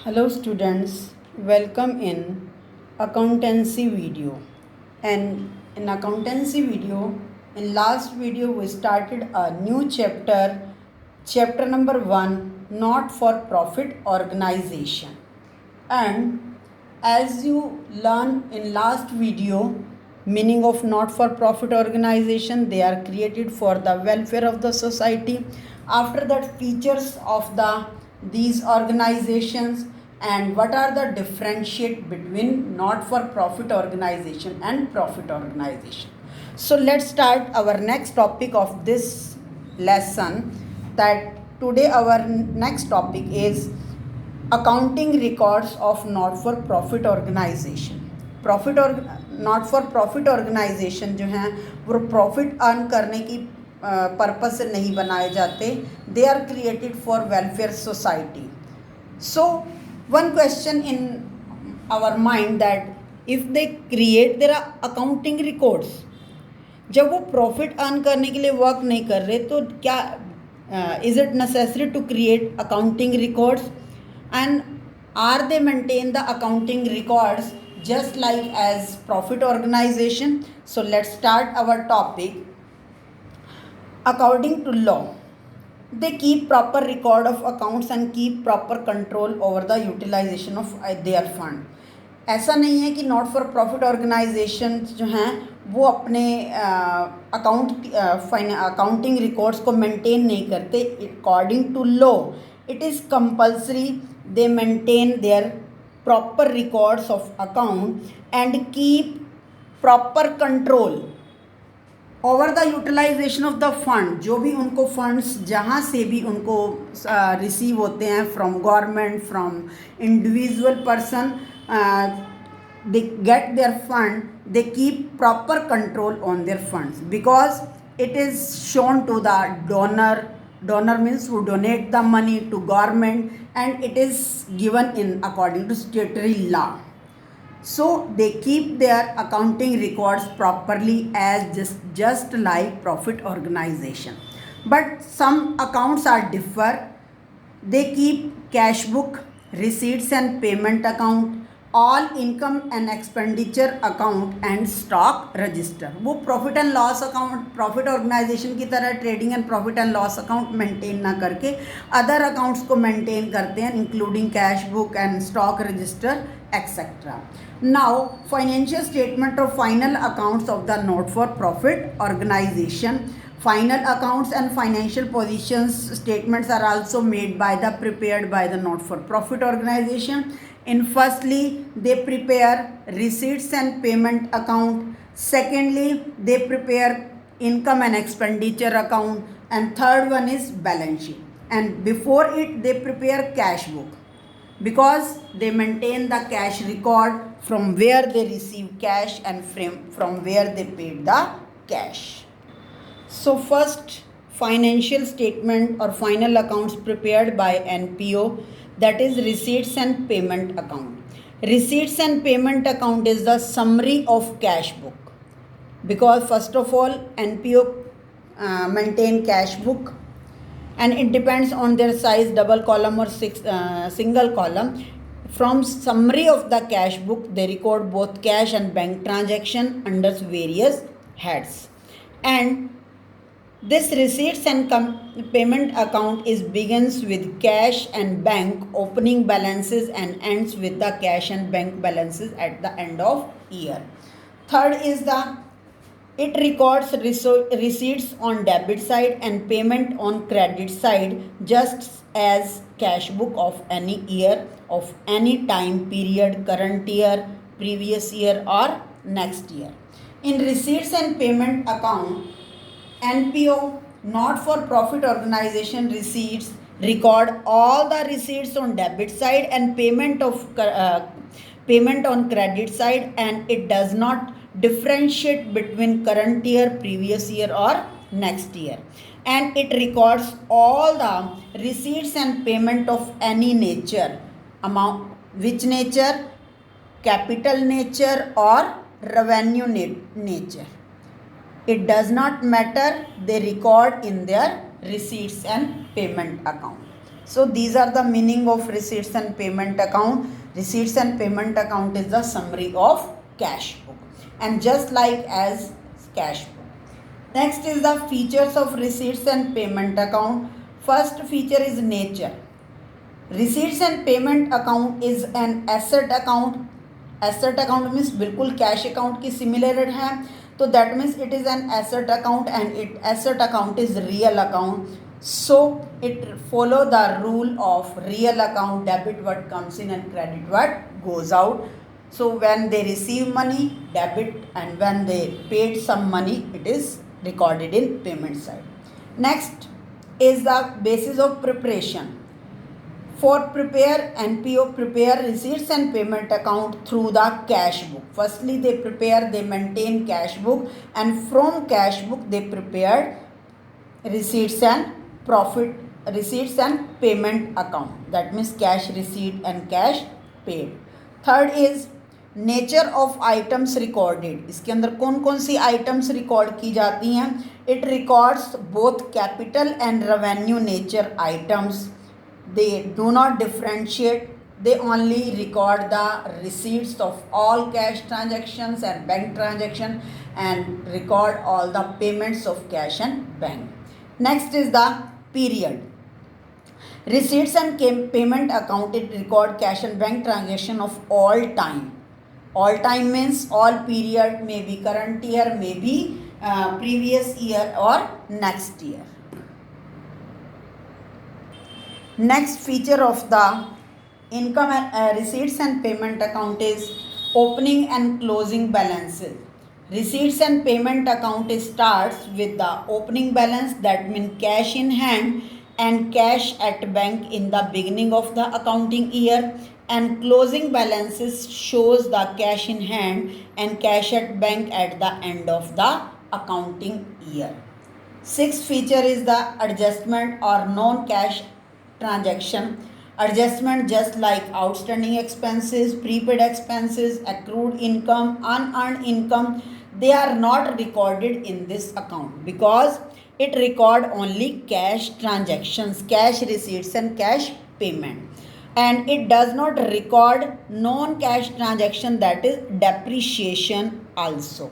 Hello students, welcome in accountancy video. And in accountancy video, in last video we started a new chapter number 1, not for profit organization. And as you learn in last video, meaning of not for profit organization, they are created for the welfare of the society. After that, features of these organizations and what are the differentiate between not for profit organization and profit organization. So let's start our next topic of this lesson. That today our next topic is accounting records of not for profit organization. Profit और not for profit organisation जो हैं वो profit earn करने की purpose से नहीं बनाए जाते. They are created for welfare society. So one question in our mind that if they create their accounting records, जब वो प्रॉफिट अर्न करने के लिए वर्क नहीं कर रहे तो क्या is it necessary to create accounting records, and are they maintain the accounting records just like as profit organization? So let's start our topic. According to law, they keep proper record of accounts and keep proper control over the utilization of their fund. ऐसा नहीं है कि not for profit organisation जो हैं वो अपने accounting records को maintain नहीं करते. According to law it is compulsory they maintain their proper records of account and keep proper control over the utilization of the fund. जो भी उनको funds जहाँ से भी उनको receive होते हैं from government, from individual person, they get their fund, they keep proper control on their funds because it is shown to the donor means who donate the money to government, and it is given in according to statutory law. So they keep their accounting records properly as just like profit organization. But some accounts are differ. They keep cash book, receipts and payment account, all income and expenditure account and stock register. वो profit and loss account profit organisation की तरह trading and profit and loss account maintain ना करके other accounts को maintain करते हैं, including cash book and stock register etcetera. Now financial statement और final accounts of the not for profit organisation. Final accounts and financial positions statements are also made by the prepared by the not for profit organization. In firstly they prepare receipts and payment account, secondly they prepare income and expenditure account, and third one is balance sheet, and before it they prepare cash book because they maintain the cash record from where they receive cash and from where they paid the cash. So first, financial statement or final accounts prepared by NPO, that is receipts and payment account. Receipts and payment account is the summary of cash book because first of all NPO maintain cash book and it depends on their size, double column or single column. From summary of the cash book they record both cash and bank transaction under various heads, and this receipts and payment account is begins with cash and bank opening balances and ends with the cash and bank balances at the end of year. Third is it records receipts on debit side and payment on credit side just as cash book of any year of any time period, current year, previous year or next year. In receipts and payment account, NPO not for profit organization receipts record all the receipts on debit side and payment on credit side, and it does not differentiate between current year, previous year or next year, and it records all the receipts and payment of any nature, amount which nature, capital nature or revenue nature. It does not matter, they record in their receipts and payment account. So these are the meaning of receipts and payment account. Receipts and payment account is the summary of cash book, and just like as cash book. Next is the features of receipts and payment account. First feature is nature. Receipts and payment account is an asset account. Asset account means बिल्कुल cash account की similar है, तो that means it is an asset account and it asset account is real account. So it follow the rule of real account, debit what comes in and credit what goes out. So when they receive money, debit, and when they paid some money, it is recorded in payment side. Next is the basis of preparation. For prepare NPO, prepare receipts and payment account through the cash book. Firstly, they maintain cash book, and from cash book they prepared receipts and payment account. That means cash receipt and cash paid. Third is nature of items recorded. इसके अंदर कौन कौन सी items record की जाती हैं? It records both capital and revenue nature items. They do not differentiate. They only record the receipts of all cash transactions and bank transactions and record all the payments of cash and bank. Next is the period. Receipts and payment account, it record cash and bank transaction of all time. All time means all period, may be current year, may be previous year or next year. Next feature of the income receipts and payment account is opening and closing balances. Receipts and payment account starts with the opening balance, that means cash in hand and cash at bank in the beginning of the accounting year, and closing balances shows the cash in hand and cash at bank at the end of the accounting year. Sixth feature is the adjustment or non-cash transaction. Adjustment just like outstanding expenses, prepaid expenses, accrued income, unearned income, they are not recorded in this account because it record only cash transactions, cash receipts and cash payment, and it does not record non-cash transaction, that is depreciation also,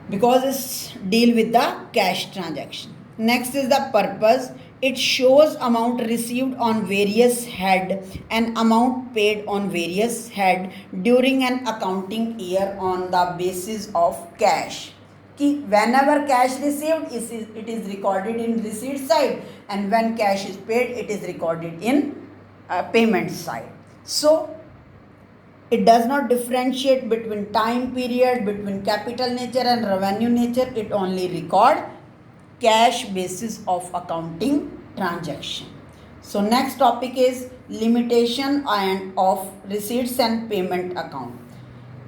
because it's deal with the cash transaction. Next is the purpose. It shows amount received on various head and amount paid on various head during an accounting year on the basis of cash. Whenever cash received, it is recorded in receipt side, and when cash is paid, it is recorded in payment side. So it does not differentiate between time period, between capital nature and revenue nature. It only record cash basis of accounting transaction. So next topic is limitation and of receipts and payment account.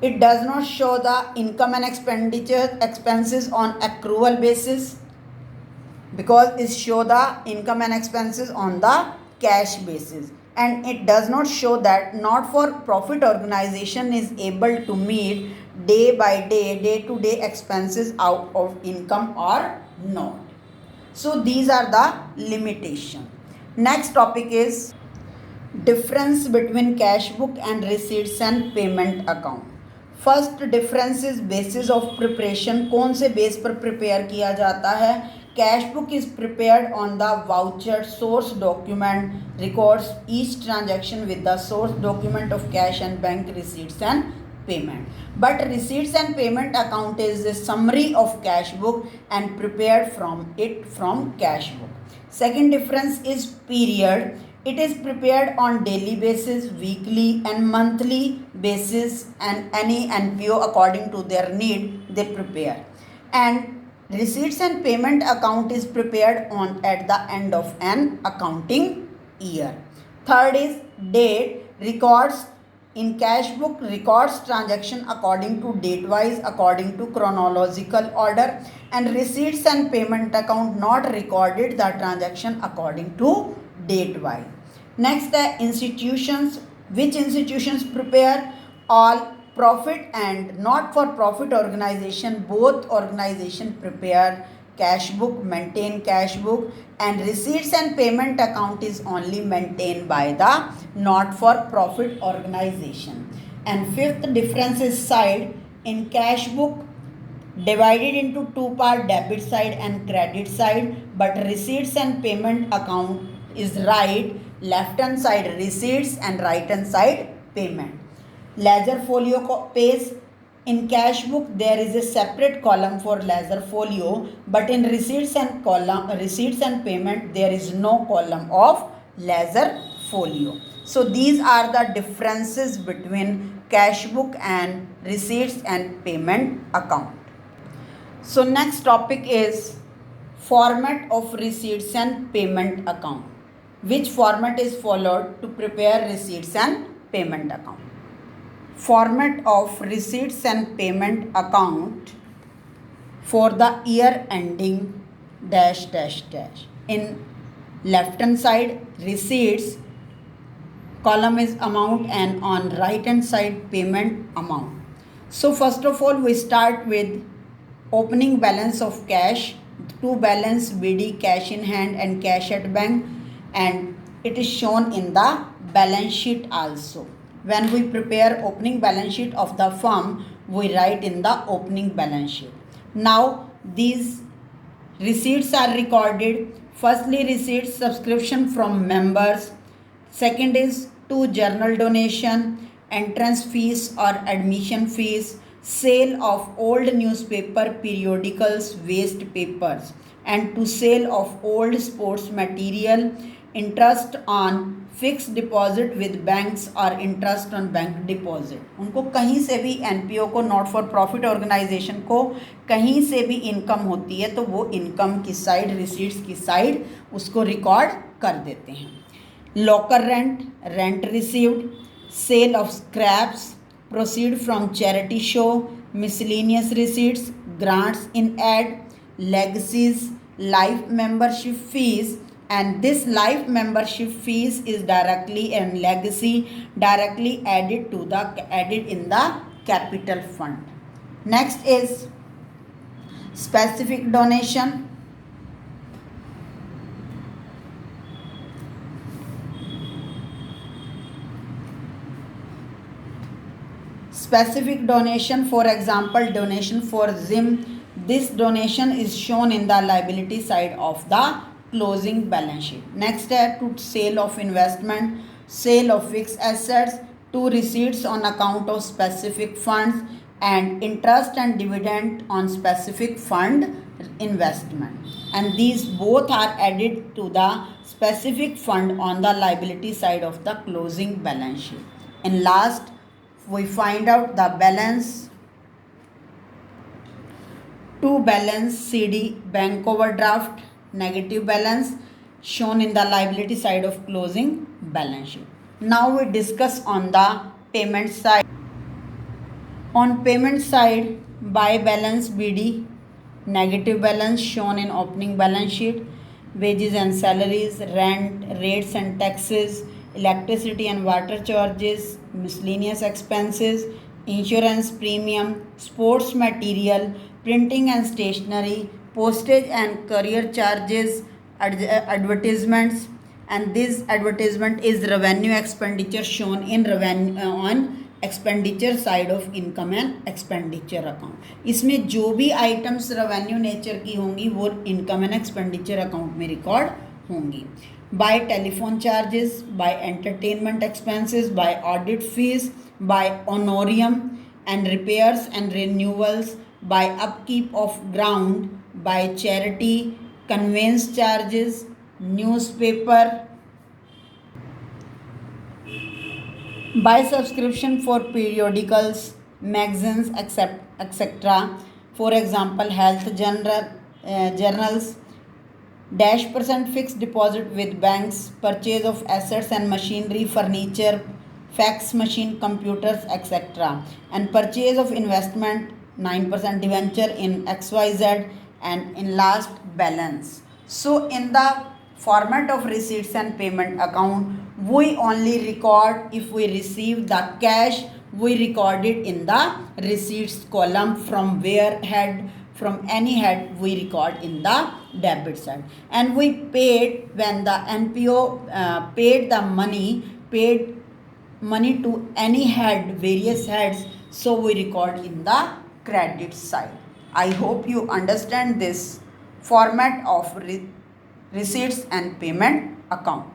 It does not show the income and expenses on accrual basis, because it show the income and expenses on the cash basis, and it does not show that not for profit organization is able to meet day by day to day expenses out of income or not. So these are the limitation. Next topic is difference between cash book and receipts and payment account. First difference is basis of preparation. कौन से base पर prepare किया जाता है? Cash book is prepared on the voucher source document, records each transaction with the source document of cash and bank receipts and payment. But receipts and payment account is a summary of cash book and prepared from cash book. Second difference is period. It is prepared on daily basis, weekly and monthly basis, and any NPO according to their need they prepare. And receipts and payment account is prepared at the end of an accounting year. Third is date. Records in cash book records transaction according to date wise, according to chronological order, and receipts and payment account not recorded the transaction according to date wise. Next, the institutions. Which institutions prepare? All profit and not for profit organization, both organization prepare cash book, maintain cash book, and receipts and payment account is only maintained by the not-for-profit organization. And fifth difference is side. In cash book, divided into two part, debit side and credit side, but receipts and payment account is right, left hand side receipts and right hand side payment. Ledger folio page. In cash book there is a separate column for ledger folio, but in receipts and payment there is no column of ledger folio. So these are the differences between cash book and receipts and payment account. So next topic is format of receipts and payment account. Which format is followed to prepare receipts and payment account? Format of receipts and payment account for the year ending dash dash dash. In left hand side receipts, column is amount, and on right hand side payment amount. So first of all we start with opening balance of cash, to balance BD, cash in hand and cash at bank, and it is shown in the balance sheet also. When we prepare opening balance sheet of the firm, we write in the opening balance sheet. Now these receipts are recorded. Firstly, receipts subscription from members. Second is to journal donation, entrance fees or admission fees, sale of old newspaper, periodicals, waste papers, and to sale of old sports material, interest on fix deposit with banks और interest on bank deposit. उनको कहीं से भी NPO को, not for profit organisation को कहीं से भी इनकम होती है तो वो इनकम की साइड, रिसीट्स की साइड उसको रिकॉर्ड कर देते हैं. Locker rent, rent received, sale of scraps, proceed from charity show, miscellaneous receipts, grants in aid, legacies, life membership fees. And this life membership fees is directly and legacy directly added in the capital fund. Next is specific donation. Specific donation, for example, donation for gym. This donation is shown in the liability side of the closing balance sheet. Next है to sale of investment, sale of fixed assets, to receipts on account of specific funds, and interest and dividend on specific fund investment. And these both are added to the specific fund on the liability side of the closing balance sheet. And last, we find out the balance. To balance CD, bank overdraft, negative balance shown in the liability side of closing balance sheet. Now we discuss on the payment side. On payment side, buy balance BD, negative balance shown in opening balance sheet, wages and salaries, rent, rates and taxes, electricity and water charges, miscellaneous expenses, insurance premium, sports material, printing and stationery, postage and courier charges, advertisements. And this advertisement is revenue expenditure shown in revenue on expenditure side of income and expenditure account. इसमें जो भी items revenue nature की होंगी वो income and expenditure account में record होंगी. By telephone charges, by entertainment expenses, by audit fees, by honorarium and repairs and renewals, by upkeep of ground, by charity, conveyance charges, newspaper, by subscription for periodicals, magazines, etc. For example, health journals, -% fixed deposit with banks, purchase of assets and machinery, furniture, fax machine, computers, etc. And purchase of investment, 9% debenture in XYZ, and in last balance. So in the format of receipts and payment account, we only record if we receive the cash, we record it in the receipts column from where head from any head we record in the debit side. And we paid when the NPO paid money to any head, various heads, so we record in the credit side. I hope you understand this format of receipts and payment account.